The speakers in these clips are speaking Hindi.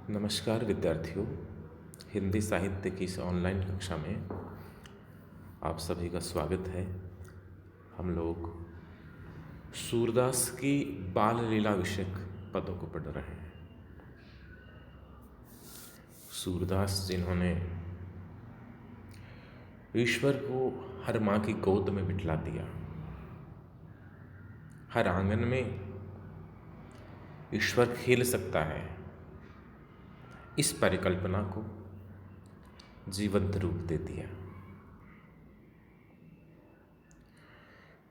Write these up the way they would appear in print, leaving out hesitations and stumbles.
नमस्कार विद्यार्थियों। हिंदी साहित्य की इस ऑनलाइन कक्षा में आप सभी का स्वागत है। हम लोग सूरदास की बाल लीला विषयक पदों को पढ़ रहे हैं। सूरदास जिन्होंने ईश्वर को हर माँ की गोद में बिठला दिया, हर आंगन में ईश्वर खेल सकता है, इस परिकल्पना को जीवंत रूप दे दिया।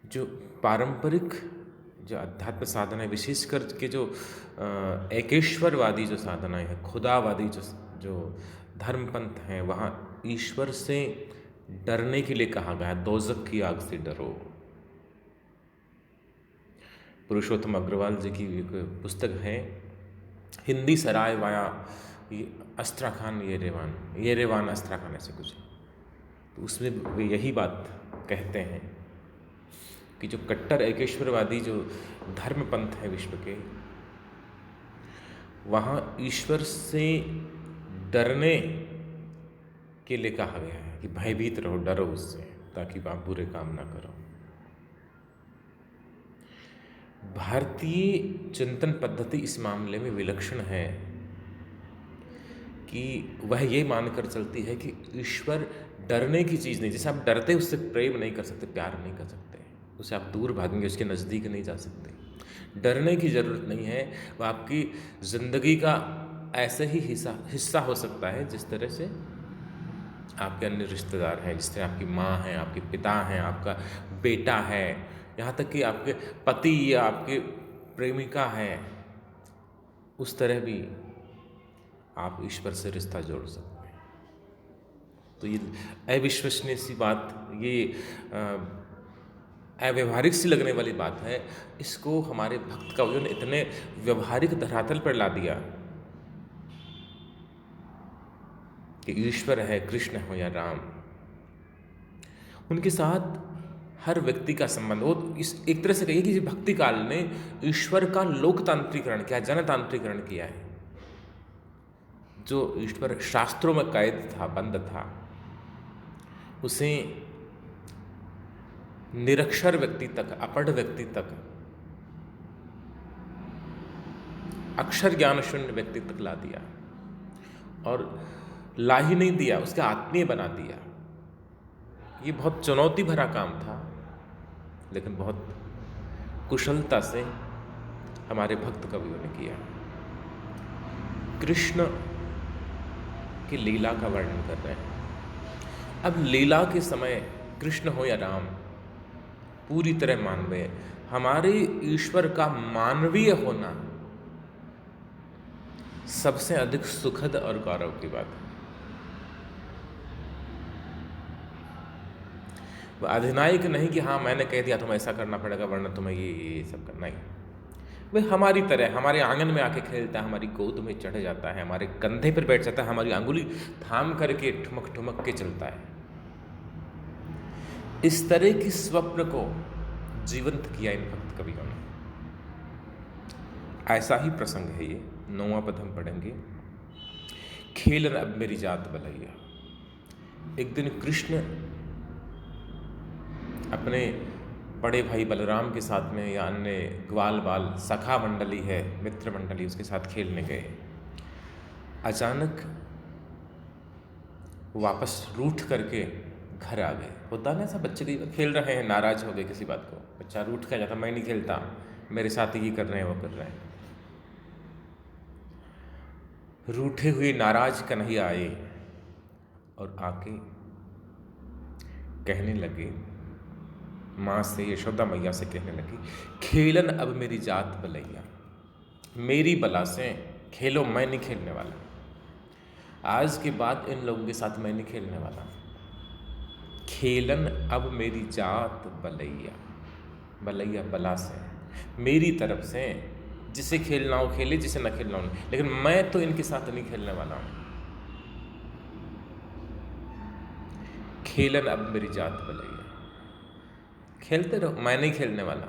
जो पारंपरिक जो अध्यात्म साधना है, विशेष करके जो एकेश्वरवादी जो साधनाएं है, खुदावादी जो धर्मपंथ हैं, वहाँ ईश्वर से डरने के लिए कहा गया है, दोजक की आग से डरो। पुरुषोत्तम अग्रवाल जी की एक पुस्तक है, हिंदी सराय वाया अस्त्राखान येरेवान अस्त्राखान, ऐसे कुछ। तो उसमें वे यही बात कहते हैं कि जो कट्टर एकेश्वरवादी जो धर्मपंथ है विश्व के, वहाँ ईश्वर से डरने के लिए कहा गया है कि भयभीत रहो, डरो उससे, ताकि आप बुरे काम ना करो। भारतीय चिंतन पद्धति इस मामले में विलक्षण है कि वह ये मानकर चलती है कि ईश्वर डरने की चीज़ नहीं। जैसे आप डरते उससे प्रेम नहीं कर सकते, प्यार नहीं कर सकते, उससे आप दूर भागेंगे, उसके नज़दीक नहीं जा सकते। डरने की ज़रूरत नहीं है। वह आपकी ज़िंदगी का ऐसे ही हिस्सा हो सकता है जिस तरह से आपके अन्य रिश्तेदार हैं, जिस तरह आपकी माँ है, आपके पिता हैं, आपका बेटा है, यहाँ तक कि आपके पति या आपके प्रेमिका है। उस तरह भी आप ईश्वर से रिश्ता जोड़ सकते हैं। तो ये अविश्वसनीय सी बात, ये अव्यवहारिक सी लगने वाली बात है, इसको हमारे भक्त कवियों ने इतने व्यवहारिक धरातल पर ला दिया कि ईश्वर है, कृष्ण हो या राम, उनके साथ हर व्यक्ति का संबंध। वो इस एक तरह से कहिए कि भक्ति काल ने ईश्वर का लोकतांत्रिकरण किया, जनतांत्रिकरण किया है। जो ईश्वर शास्त्रों में कैद था, बंद था, उसे निरक्षर व्यक्ति तक, अपढ़ व्यक्ति तक, अक्षर ज्ञान शून्य व्यक्ति तक ला दिया। और ला ही नहीं दिया, उसका आत्मीय बना दिया। ये बहुत चुनौती भरा काम था, लेकिन बहुत कुशलता से हमारे भक्त कवियों ने किया। कृष्ण की लीला का वर्णन कर रहे हैं। अब लीला के समय कृष्ण हो या राम, पूरी तरह मानवीय, हमारे ईश्वर का मानवीय होना सबसे अधिक सुखद और गौरव की बात है। वह अधिनायक नहीं कि हाँ मैंने कह दिया तुम्हें ऐसा करना पड़ेगा, वरना तुम्हें ये सब करना ही। वह हमारी तरह हमारे आंगन में आके खेलता है, हमारी गोद में चढ़ जाता है, हमारे कंधे पर बैठ जाता है, हमारी अंगुली थाम करके ठुमक ठुमक के चलता है। इस तरह की स्वप्न को जीवंत किया इन भक्त कवियों ने। ऐसा ही प्रसंग है ये, 9वां पद हम पढ़ेंगे। खेलन अब मेरी जात बलैया। एक दिन कृष्ण अपने बड़े भाई बलराम के साथ में, या अन्य ग्वाल बाल सखा मंडली है, मित्र मंडली, उसके साथ खेलने गए। अचानक वापस रूठ करके घर आ गए। होता ना, सब बच्चे खेल रहे हैं, नाराज हो गए किसी बात को, बच्चा रूठ कर जाता, मैं नहीं खेलता, मेरे साथ ये कर रहे हैं, वो कर रहे हैं। रूठे हुए नाराज कन्हैया आए और आके कहने लगे, माँ से, यशोदा मैया से कहने लगी, खेलन अब मेरी जात बलैया। मेरी बला से खेलो, मैं नहीं खेलने वाला। आज के बाद इन लोगों के साथ मैं नहीं खेलने वाला। खेलन अब मेरी जात बलैया, बलैया बला से, मेरी तरफ से, जिसे खेलना हो खेले, जिसे ना खेलना हो नहीं, लेकिन मैं तो इनके साथ नहीं खेलने वाला हूं। खेलन अब मेरी जात बलैया, खेलते रहो, मैं नहीं खेलने वाला।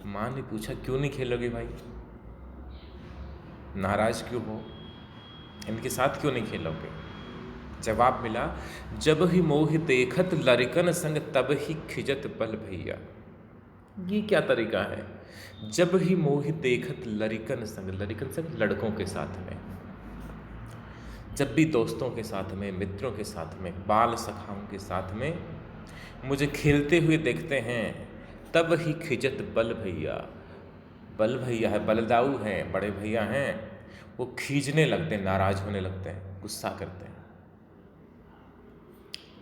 माँ ने पूछा, क्यों नहीं खेलोगे भाई, नाराज क्यों हो? इनके साथ क्यों नहीं खेलोगे? जवाब मिला, जब ही मोह देखत लरिकन संग तब ही खिजत बल भैया। ये क्या तरीका है? जब ही मोह देखत लरिकन संग लड़कों के साथ में, जब भी दोस्तों के साथ में, मित्रों के साथ में, बाल सखाओं के साथ में मुझे खेलते हुए देखते हैं, तब ही खिजत बल भैया। बल भैया है, बलदाऊ हैं, बड़े भैया हैं, वो खींचने लगते हैं, नाराज होने लगते हैं, गुस्सा करते हैं।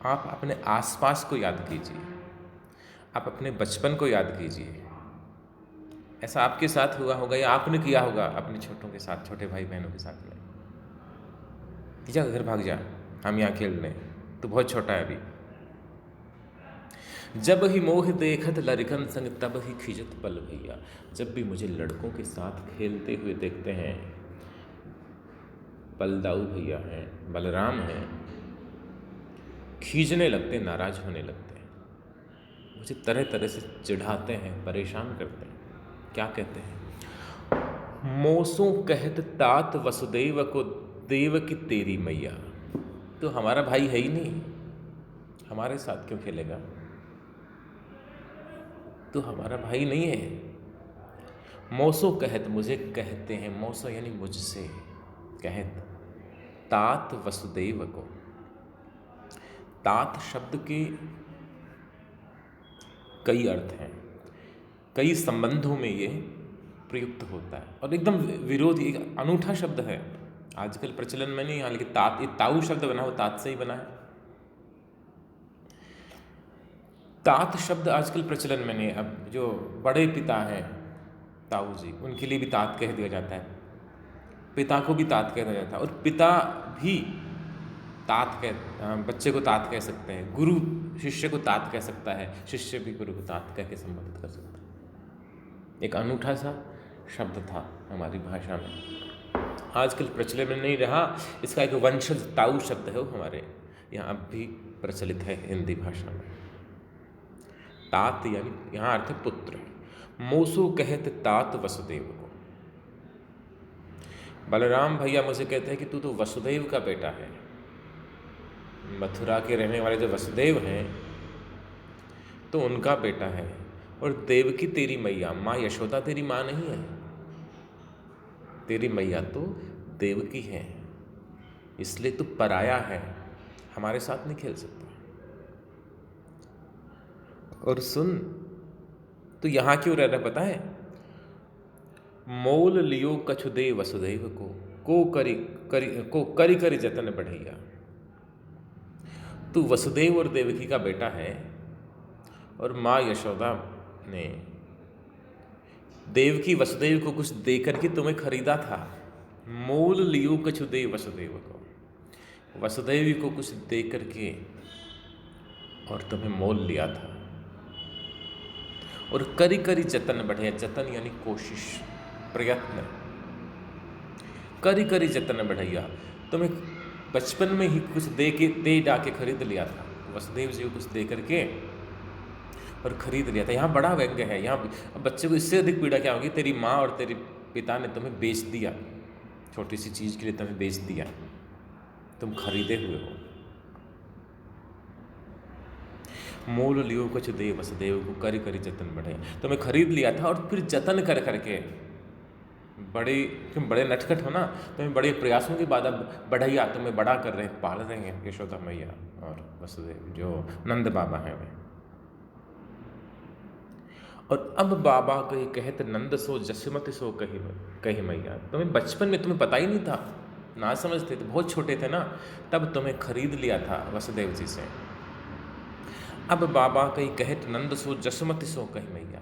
आप अपने आसपास को याद कीजिए, आप अपने बचपन को याद कीजिए। ऐसा आपके साथ हुआ होगा या आपने किया होगा अपने छोटों के साथ, छोटे भाई बहनों के साथ में। जा घर भाग जा, हम यहाँ खेल रहे हैं, तो बहुत छोटा है अभी। जब ही मोह देखत लरिकन संग तब ही खिजत बल भैया। जब भी मुझे लड़कों के साथ खेलते हुए देखते हैं, बलदाऊ भैया हैं, बलराम हैं, खींचने लगते हैं, नाराज होने लगते हैं, मुझे तरह तरह से चिढ़ाते हैं, परेशान करते हैं। क्या कहते हैं? मोसों कहत तात वसुदेव को देव की तेरी मैया। तो हमारा भाई है ही नहीं, हमारे साथ क्यों खेलेगा? तो हमारा भाई नहीं है। मोसो कहत, मुझे कहते हैं, मोसो यानी मुझसे, कहत तात वसुदेव को। तात शब्द के कई अर्थ हैं, कई संबंधों में ये प्रयुक्त होता है और एकदम विरोधी, एक अनूठा शब्द है। आजकल प्रचलन में नहीं, हालांकि तात, ये ताऊ शब्द बना, वो तात से ही बना है। तात शब्द आजकल प्रचलन में नहीं। अब जो बड़े पिता हैं ताऊ जी, उनके लिए भी तात कह दिया जाता है, पिता को भी तात कह दिया जाता है, और पिता भी तात कह, बच्चे को तात कह सकते हैं, गुरु शिष्य को तात कह सकता है, शिष्य भी गुरु को तात कह के संबोधित कर सकता है। एक अनूठा सा शब्द था हमारी भाषा में, आजकल प्रचलन में नहीं रहा। इसका एक वंशज ताऊ शब्द है, वो हमारे यहाँ अब भी प्रचलित है हिंदी भाषा में। तात यानी यहाँ अर्थ है पुत्र। मोसो कहत तात वसुदेव को। बलराम भैया मुझे कहते हैं कि तू तो वसुदेव का बेटा है। मथुरा के रहने वाले जो वसुदेव हैं तो उनका बेटा है, और देवकी तेरी मैया, माँ यशोदा तेरी माँ नहीं है, तेरी मैया तो देवकी है, इसलिए तू पराया है, हमारे साथ नहीं खेल सकता। और सुन, तू यहाँ क्यों रह रहा पता है? मोल लियो कछु दे वसुदेव को करी करी जतन बढ़ैया। तू वसुदेव और देवकी का बेटा है, और माँ यशोदा ने देवकी वसुदेव को कुछ देकर के तुम्हें खरीदा था। मोल लियो कछु दे वसुदेव को, वसुदेव को कुछ दे करके और तुम्हें मोल लिया था। और करी करी जतन बढ़िया, जतन यानी कोशिश, प्रयत्न, करी करी जतन बढ़िया, तुम्हें बचपन में ही कुछ दे जाके खरीद लिया था। वसुदेव जी को कुछ दे करके और खरीद लिया था। यहाँ बड़ा व्यंग्य है। यहाँ अब बच्चे को इससे अधिक पीड़ा क्या होगी? तेरी माँ और तेरे पिता ने तुम्हें बेच दिया, छोटी सी चीज़ के लिए तुम्हें बेच दिया, तुम खरीदे हुए हो। मोल लियो कुछ दे वसुदेव को करी करी जतन बढ़े, तुम्हें खरीद लिया था और फिर जतन कर करके, तुम बड़े नटखट हो ना, तुम्हें बड़े प्रयासों के बाद अब बढ़ैया तुम्हें बड़ा कर रहे हैं, पाल रहे हैं यशोदा मैया और वसुदेव जो नंद बाबा हैं वे। और अब बाबा कही कहत नंद सो जसमति सो कही मैया। तुम्हें बचपन में तुम्हें पता ही नहीं था, ना समझते थे, बहुत छोटे थे ना, तब तुम्हें खरीद लिया था वसुदेव जी से। अब बाबा कही कहत नंद सो जसमति सो कही मैया,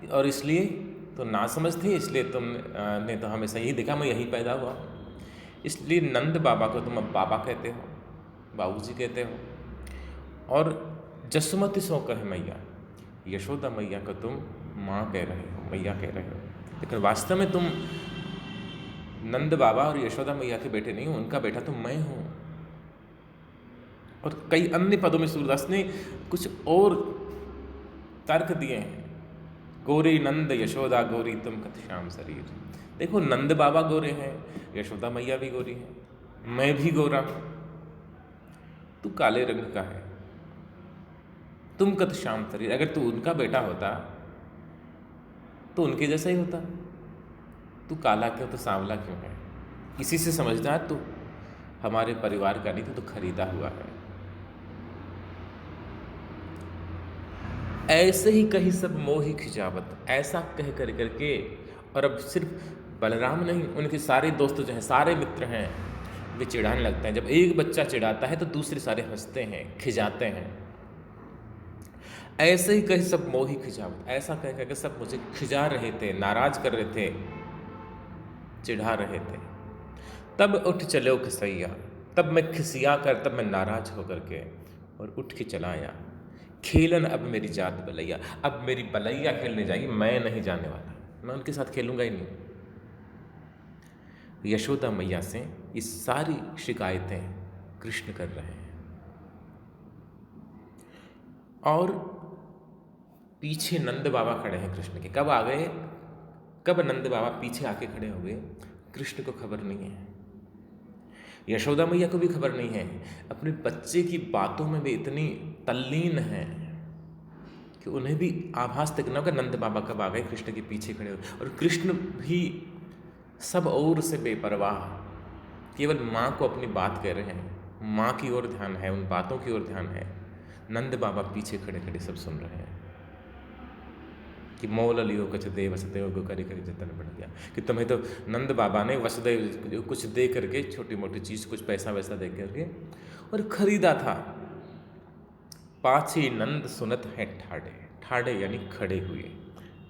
और इसलिए तो ना समझ थी, इसलिए तुमने तो हमेशा यही देखा, मैं यही पैदा हुआ, इसलिए नंद बाबा को तुम अब बाबा कहते हो, बाबूजी कहते हो। और जसमति सो कहे मैया, यशोदा मैया को तुम माँ कह रहे हो, मैया कह रहे हो, लेकिन वास्तव में तुम नंद बाबा और यशोदा मैया के बेटे नहीं हो, उनका बेटा तो मैं हूँ। और कई अन्य पदों में सूरदास ने कुछ और तर्क दिए हैं। गोरी नंद यशोदा गोरी तुम कत श्याम शरीर। देखो, नंद बाबा गोरे हैं, यशोदा मैया भी गोरी हैं, मैं भी गोरा हूं, तू काले रंग का है, तुम कद श्याम शरीर। अगर तू उनका बेटा होता तो उनके जैसा ही होता। तू काला क्यों, तो सांवला क्यों है? इसी से समझदार तू हमारे परिवार का नहीं, तू तो खरीदा हुआ है। ऐसे ही कही सब मोही खिजावत, ऐसा कह कर करके। और अब सिर्फ बलराम नहीं, उनके सारे दोस्त जो हैं, सारे मित्र हैं, वे चिढ़ाने लगते हैं। जब एक बच्चा चिढ़ाता है तो दूसरे सारे हंसते हैं, खिजाते हैं। ऐसे ही कही सब मोही खिजावत, ऐसा कह करके सब मुझे खिजा रहे थे, नाराज कर रहे थे, चिढ़ा रहे थे। तब उठ चलो खिसैया, तब मैं खिसिया कर, तब मैं नाराज होकर के और उठ के चला आया। खेलन अब मेरी जात बलैया, अब मेरी बलैया खेलने जाएगी, मैं नहीं जाने वाला, मैं उनके साथ खेलूंगा ही नहीं। यशोदा मैया से ये सारी शिकायतें कृष्ण कर रहे हैं। और पीछे नंद बाबा खड़े हैं कृष्ण के। कब आ गए, कब नंद बाबा पीछे आके खड़े हो गए, कृष्ण को खबर नहीं है, यशोदा मैया को भी खबर नहीं है। अपने बच्चे की बातों में भी इतनी तल्लीन है कि उन्हें भी आभास तक ना होगा नंद बाबा कब आ गए, कृष्ण के पीछे खड़े हो। और कृष्ण भी सब ओर से बेपरवाह, केवल माँ को अपनी बात कह रहे हैं, माँ की ओर ध्यान है, उन बातों की ओर ध्यान है। नंद बाबा पीछे खड़े खड़े सब सुन रहे हैं कि मोल लियो कछ दे वसुदेव गो करी करी जतन बढ़ गया। कि तुम्हें तो नंद बाबा ने वसुदेव कुछ दे करके, छोटी मोटी चीज़, कुछ पैसा वैसा दे करके और खरीदा था। पाछे नंद सुनत है ठाड़े, ठाड़े यानी खड़े हुए।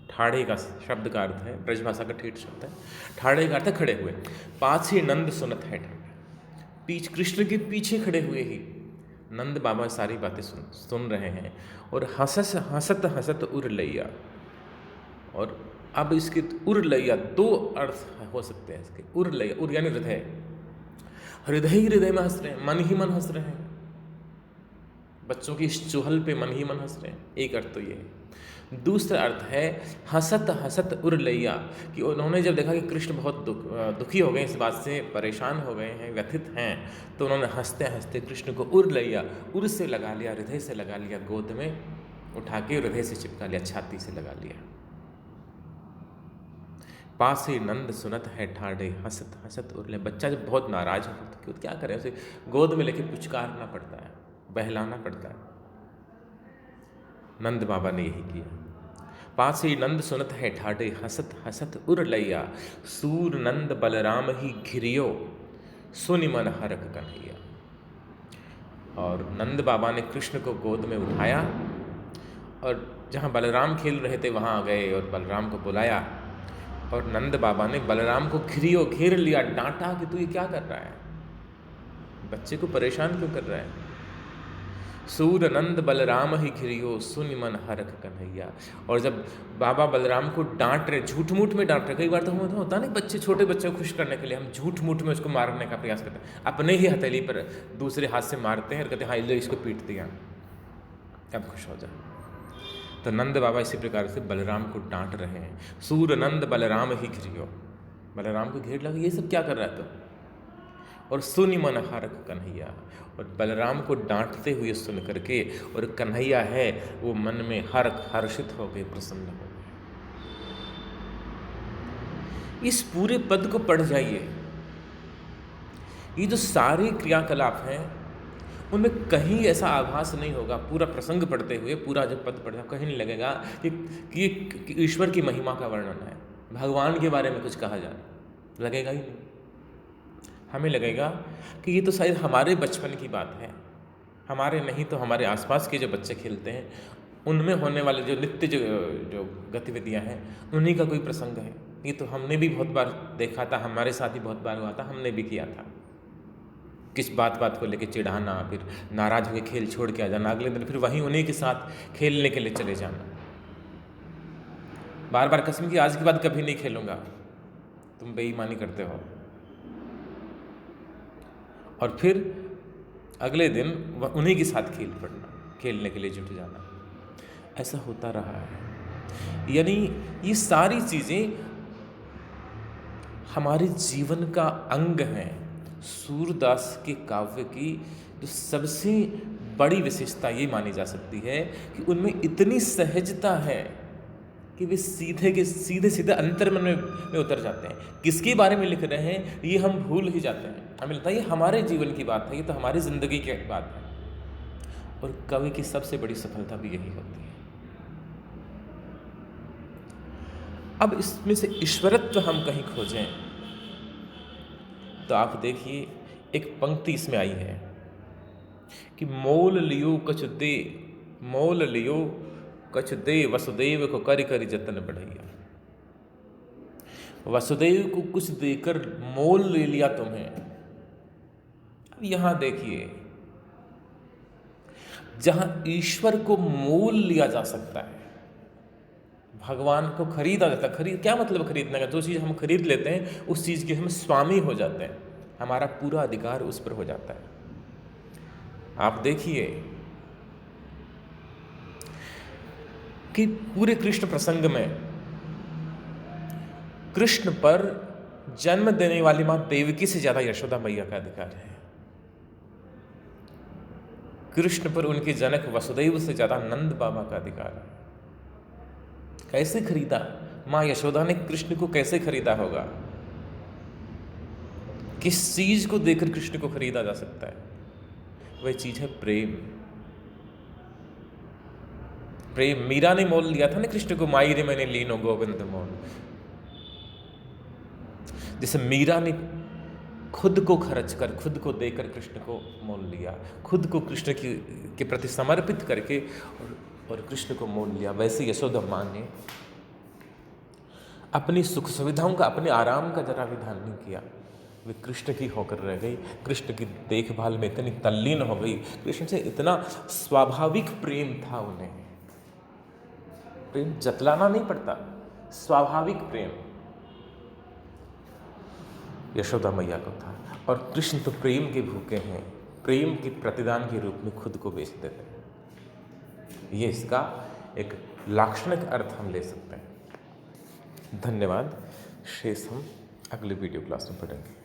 ठाड़े का शब्द का अर्थ है, ब्रजभाषा का ठेठ शब्द है, ठाड़े का अर्थ है खड़े हुए। पाछे नंद सुनत है ठाड़े, कृष्ण के पीछे खड़े हुए ही नंद बाबा सारी बातें सुन रहे हैं। और हंसत हंसत उर लैया। और अब इसके उर लैया दो अर्थ हो सकते हैं इसके। उर लैया, उर यानी हृदय, हृदय ही हृदय में हंस रहे हैं, मन ही मन हंस रहे हैं, बच्चों की इस चुहल पे मन ही मन हंस रहे हैं। एक अर्थ तो ये है। दूसरा अर्थ है हंसत हंसत उर लैया, कि उन्होंने जब देखा कि कृष्ण बहुत दुखी हो गए, इस बात से परेशान हो गए हैं, व्यथित हैं, तो उन्होंने हंसते हंसते कृष्ण को उर लैया, उर से लगा लिया, हृदय से लगा लिया, गोद में उठा के हृदय से चिपका लिया, छाती से लगा लिया। पासे नंद सुनत है ठाड़े, हंसत हंसत उर ले। बच्चा जब बहुत नाराज हो तो क्या करें, उसे गोद में लेके पुचकारना पड़ता है, बहलाना पड़ता है। नंद बाबा ने यही किया। पासे नंद सुनत है ठाड़े, हंसत हंसत उर लैया, सूर नंद बलराम ही घिरियो, सुनि मन हरख कन्हैया। और नंद बाबा ने कृष्ण को गोद में उठाया और जहाँ बलराम खेल रहे थे वहाँ आ गए और बलराम को बुलाया। और नंद बाबा ने बलराम को घिरियो, घेर लिया, डांटा कि तू ये क्या कर रहा है, बच्चे को परेशान क्यों कर रहा है। सूर नंद बलराम ही घिरियो, सुनि मन हरख कन्हैया। और जब बाबा बलराम को डांट रहे, झूठ मूठ में डांट रहे, कई बार तो होता नहीं, बच्चे, छोटे बच्चे को खुश करने के लिए हम झूठ मूठ में उसको मारने का प्रयास करते हैं, अपने ही हथेली पर दूसरे हाथ से मारते हैं और कहते हैं हाँ ले इसको पीट दिया, अब खुश हो जा। तो नंद बाबा इसी प्रकार से बलराम को डांट रहे हैं। सूर नंद बलराम ही घिरियो, बलराम को घेर लगा, ये सब क्या कर रहा है तो। और सुनि मन हरख कन्हैया, और बलराम को डांटते हुए सुन करके, और कन्हैया है वो मन में हर्षित हो गए, प्रसन्न हो गए। इस पूरे पद को पढ़ जाइए, ये जो सारे क्रियाकलाप हैं उनमें कहीं ऐसा आभास नहीं होगा, पूरा प्रसंग पढ़ते हुए, पूरा जब पद पढ़ा कहीं नहीं लगेगा कि ईश्वर की महिमा का वर्णन है, भगवान के बारे में कुछ कहा जा रहा, लगेगा ही नहीं। हमें लगेगा कि ये तो शायद हमारे बचपन की बात है, हमारे नहीं तो हमारे आसपास के जो बच्चे खेलते हैं उनमें होने वाले जो नित्य जो गतिविधियां हैं उन्हीं का कोई प्रसंग है। ये तो हमने भी बहुत बार देखा था, हमारे साथ ही बहुत बार हुआ था, हमने भी किया था। किस बात को लेके चिढ़ाना, फिर नाराज होकर खेल छोड़ के आ जाना, अगले दिन फिर वहीं उन्हीं के साथ खेलने के लिए चले जाना, बार बार कसम की आज के बाद कभी नहीं खेलूंगा, तुम बेईमानी करते हो, और फिर अगले दिन उन्हीं के साथ खेल पड़ना, खेलने के लिए जुट जाना, ऐसा होता रहा है। यानी ये सारी चीज़ें हमारे जीवन का अंग हैं, सूरदास के काव्य की जो सबसे बड़ी विशेषता ये मानी जा सकती है कि उनमें इतनी सहजता है कि वे सीधे सीधे अंतर्मन में उतर जाते हैं। किसके बारे में लिख रहे हैं ये हम भूल ही जाते हैं। हमें लगता है ये हमारे जीवन की बात है, ये तो हमारी ज़िंदगी की बात है। और कवि की सबसे बड़ी सफलता भी यही होती है। अब इसमें से ईश्वरत्व हम कहीं खोजें तो आप देखिए एक पंक्ति इसमें आई है कि मोल लियो कछ दे वसुदेव को करी करी जतन बढ़ैया। वसुदेव को कुछ देकर मोल ले लिया तुम्हें। अब यहां देखिए, जहां ईश्वर को मोल लिया जा सकता है, भगवान को खरीदा जाता है। क्या मतलब खरीदने का? जो चीज़ हम खरीद लेते हैं उस चीज़ के हम स्वामी हो जाते हैं, हमारा पूरा अधिकार उस पर हो जाता है। आप देखिए कि पूरे कृष्ण प्रसंग में कृष्ण पर जन्म देने वाली मां देवकी से ज्यादा यशोदा मैया का अधिकार है। कृष्ण पर उनके जनक वसुदेव से ज्यादा नंद बाबा का अधिकार है। कैसे खरीदा? मां यशोदा ने कृष्ण को कैसे खरीदा होगा? किस चीज को देकर कृष्ण को खरीदा जा सकता है? वह चीज है प्रेम। प्रेम मीरा ने मोल लिया था ना कृष्ण को, माई रे मैंने लीनो गोविंद मोल। जैसे मीरा ने खुद को खर्च कर, खुद को देकर कृष्ण को मोल लिया, खुद को कृष्ण के प्रति समर्पित करके और कृष्ण को मोल लिया, वैसे यशोदा मां ने अपनी सुख सुविधाओं का, अपने आराम का जरा भी ध्यान नहीं किया। वे कृष्ण की होकर रह गई, कृष्ण की देखभाल में इतनी तल्लीन हो गई, कृष्ण से इतना स्वाभाविक प्रेम था उन्हें। प्रेम जतलाना नहीं पड़ता, स्वाभाविक प्रेम यशोदा मैया को था। और कृष्ण तो प्रेम के भूखे हैं, प्रेम के प्रतिदान के रूप में खुद को बेच देते हैं। ये इसका एक लाक्षणिक अर्थ हम ले सकते हैं। धन्यवाद। शेष हम अगले वीडियो क्लास में पढ़ेंगे।